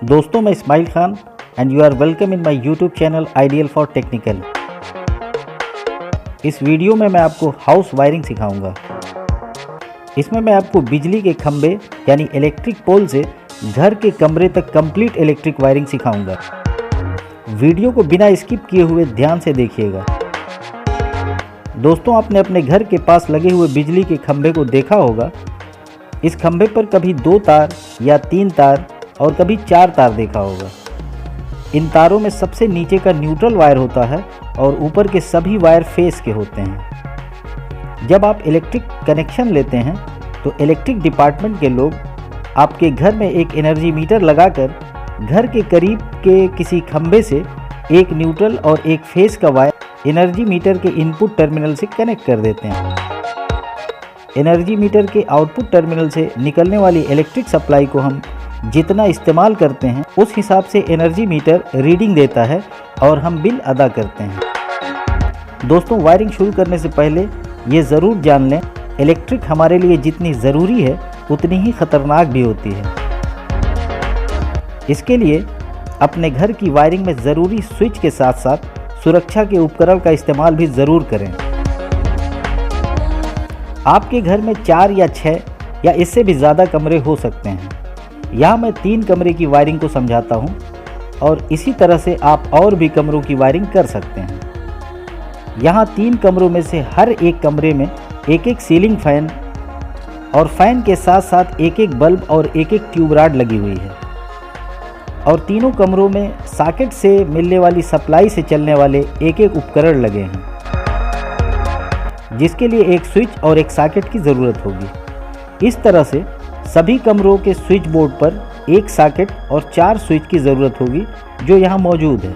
दोस्तों, मैं Ismail Khan and you are welcome in my YouTube channel ideal for technical. इस video में मैं आपको हाउस वायरिंग सिखाऊंगा। इसमें मैं आपको बिजली के खंभे यानी इलेक्ट्रिक पोल से घर के कमरे तक कंप्लीट इलेक्ट्रिक वायरिंग सिखाऊंगा। वीडियो को बिना स्किप किए हुए ध्यान से देखिएगा। दोस्तों, आपने अपने घर के पास लगे हुए बिजली के खंभे को देखा होगा। इस खंभे पर कभी 2 तार या 3 तार और कभी 4 तार देखा होगा। इन तारों में सबसे नीचे का न्यूट्रल वायर होता है और ऊपर के सभी वायर फेस के होते हैं। जब आप इलेक्ट्रिक कनेक्शन लेते हैं तो इलेक्ट्रिक डिपार्टमेंट के लोग आपके घर में एक एनर्जी मीटर लगाकर घर के करीब के किसी खंभे से एक न्यूट्रल और एक फेस का वायर एनर्जी मीटर के इनपुट टर्मिनल से कनेक्ट कर देते हैं। एनर्जी मीटर के आउटपुट टर्मिनल से निकलने वाली इलेक्ट्रिक सप्लाई को हम जितना इस्तेमाल करते हैं उस हिसाब से एनर्जी मीटर रीडिंग देता है और हम बिल अदा करते हैं। दोस्तों, वायरिंग शुरू करने से पहले ये ज़रूर जान लें, इलेक्ट्रिक हमारे लिए जितनी ज़रूरी है उतनी ही ख़तरनाक भी होती है। इसके लिए अपने घर की वायरिंग में ज़रूरी स्विच के साथ साथ सुरक्षा के उपकरण का इस्तेमाल भी ज़रूर करें। आपके घर में 4 या 6 या इससे भी ज़्यादा कमरे हो सकते हैं। यहाँ मैं 3 कमरे की वायरिंग को समझाता हूँ और इसी तरह से आप और भी कमरों की वायरिंग कर सकते हैं। यहाँ 3 कमरों में से हर एक कमरे में एक एक सीलिंग फैन और फैन के साथ साथ एक एक बल्ब और एक एक ट्यूब रॉड लगी हुई है और तीनों कमरों में सॉकेट से मिलने वाली सप्लाई से चलने वाले एक एक उपकरण लगे हैं, जिसके लिए एक स्विच और एक सॉकेट की ज़रूरत होगी। इस तरह से सभी कमरों के स्विच बोर्ड पर एक सॉकेट और 4 स्विच की ज़रूरत होगी, जो यहाँ मौजूद है।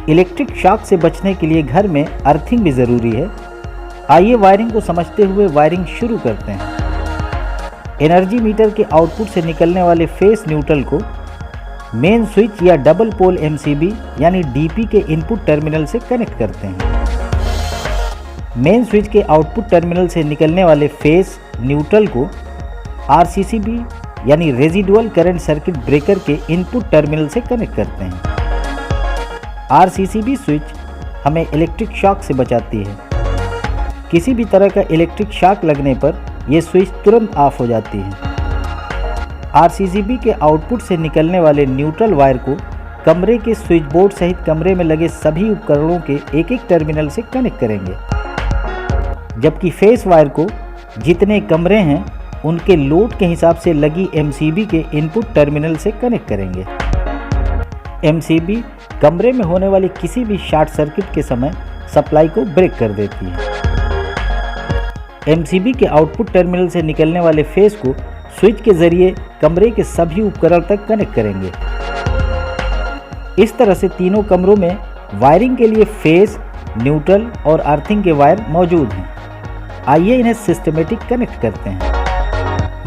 इलेक्ट्रिक शॉक से बचने के लिए घर में अर्थिंग भी ज़रूरी है। आइए वायरिंग को समझते हुए वायरिंग शुरू करते हैं। एनर्जी मीटर के आउटपुट से निकलने वाले फेस न्यूट्रल को मेन स्विच या डबल पोल एमसीबी यानी डीपी के इनपुट टर्मिनल से कनेक्ट करते हैं। मेन स्विच के आउटपुट टर्मिनल से निकलने वाले फेस न्यूट्रल को आरसीसीबी यानी रेजिडुअल करंट सर्किट ब्रेकर के इनपुट टर्मिनल से कनेक्ट करते हैं। आरसीसीबी स्विच हमें इलेक्ट्रिक शॉक से बचाती है। किसी भी तरह का इलेक्ट्रिक शॉक लगने पर यह स्विच तुरंत ऑफ हो जाती है। आरसीसीबी के आउटपुट से निकलने वाले न्यूट्रल वायर को कमरे के स्विच बोर्ड सहित कमरे में लगे सभी उपकरणों के एक एक टर्मिनल से कनेक्ट करेंगे, जबकि फेस वायर को जितने कमरे हैं उनके लोड के हिसाब से लगी एमसीबी के इनपुट टर्मिनल से कनेक्ट करेंगे। एमसीबी कमरे में होने वाली किसी भी शॉर्ट सर्किट के समय सप्लाई को ब्रेक कर देती है। एमसीबी के आउटपुट टर्मिनल से निकलने वाले फेस को स्विच के जरिए कमरे के सभी उपकरण तक कनेक्ट करेंगे। इस तरह से तीनों कमरों में वायरिंग के लिए फेस, न्यूट्रल और अर्थिंग के वायर मौजूद हैं। आइए इन्हें सिस्टमेटिक कनेक्ट करते हैं।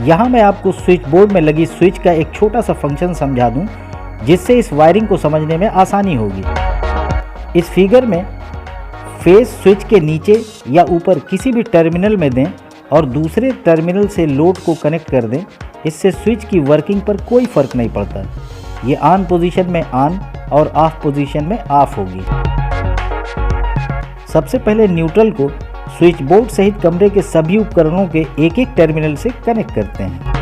यहाँ मैं आपको स्विच बोर्ड में लगी स्विच का एक छोटा सा फंक्शन समझा दूँ, जिससे इस वायरिंग को समझने में आसानी होगी। इस फिगर में फेस स्विच के नीचे या ऊपर किसी भी टर्मिनल में दें और दूसरे टर्मिनल से लोड को कनेक्ट कर दें। इससे स्विच की वर्किंग पर कोई फर्क नहीं पड़ता। ये ऑन पोजीशन में ऑन और ऑफ पोजीशन में ऑफ होगी। सबसे पहले न्यूट्रल को स्विच बोर्ड सहित कमरे के सभी उपकरणों के एक एक टर्मिनल से कनेक्ट करते हैं।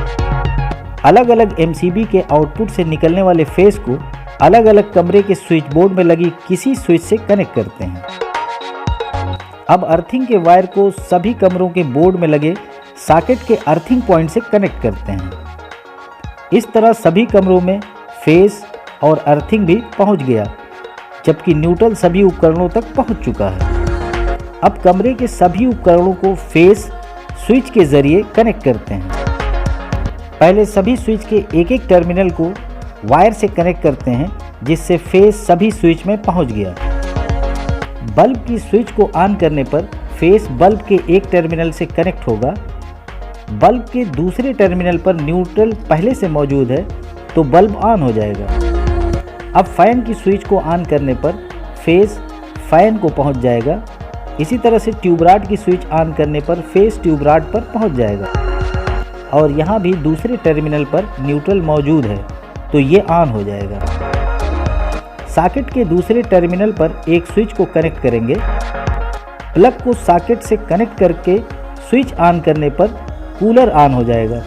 अलग अलग एमसीबी के आउटपुट से निकलने वाले फेस को अलग अलग कमरे के स्विच बोर्ड में लगी किसी स्विच से कनेक्ट करते हैं। अब अर्थिंग के वायर को सभी कमरों के बोर्ड में लगे सॉकेट के अर्थिंग पॉइंट से कनेक्ट करते हैं। इस तरह सभी कमरों में फेस और अर्थिंग भी पहुंच गया, जबकि न्यूट्रल सभी उपकरणों तक पहुंच चुका है। अब कमरे के सभी उपकरणों को फेस स्विच के जरिए कनेक्ट करते हैं। पहले सभी स्विच के एक एक टर्मिनल को वायर से कनेक्ट करते हैं, जिससे फेस सभी स्विच में पहुंच गया। बल्ब की स्विच को ऑन करने पर फेस बल्ब के एक टर्मिनल से कनेक्ट होगा। बल्ब के दूसरे टर्मिनल पर न्यूट्रल पहले से मौजूद है तो बल्ब ऑन हो जाएगा। अब फैन की स्विच को ऑन करने पर फेस फैन को पहुंच जाएगा। इसी तरह से ट्यूब रॉड की स्विच ऑन करने पर फेस ट्यूब रॉड पर पहुंच जाएगा। और यहाँ भी दूसरे टर्मिनल पर न्यूट्रल मौजूद है तो ये ऑन हो जाएगा। सॉकेट के दूसरे टर्मिनल पर एक स्विच को कनेक्ट करेंगे। प्लग को सॉकेट से कनेक्ट करके स्विच ऑन करने पर कूलर ऑन हो जाएगा।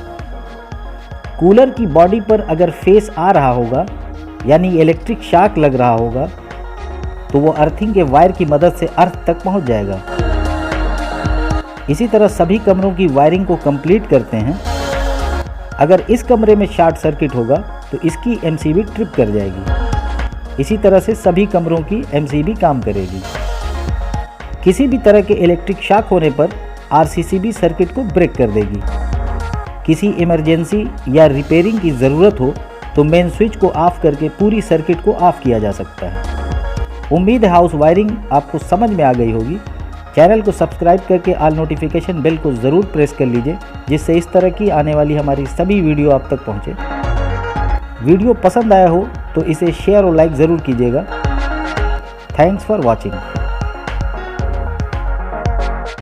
कूलर की बॉडी पर अगर फेस आ रहा होगा यानी इलेक्ट्रिक शॉक लग रहा होगा तो वो अर्थिंग के वायर की मदद से अर्थ तक पहुंच जाएगा। इसी तरह सभी कमरों की वायरिंग को कंप्लीट करते हैं। अगर इस कमरे में शॉर्ट सर्किट होगा तो इसकी एमसीबी ट्रिप कर जाएगी। इसी तरह से सभी कमरों की एमसीबी काम करेगी। किसी भी तरह के इलेक्ट्रिक शॉक होने पर आरसीसीबी सर्किट को ब्रेक कर देगी। किसी इमरजेंसी या रिपेयरिंग की ज़रूरत हो तो मेन स्विच को ऑफ करके पूरी सर्किट को ऑफ किया जा सकता है। उम्मीद है हाउस वायरिंग आपको समझ में आ गई होगी। चैनल को सब्सक्राइब करके ऑल नोटिफिकेशन बेल को ज़रूर प्रेस कर लीजिए, जिससे इस तरह की आने वाली हमारी सभी वीडियो आप तक पहुँचे। वीडियो पसंद आया हो तो इसे शेयर और लाइक ज़रूर कीजिएगा। Thanks for watching.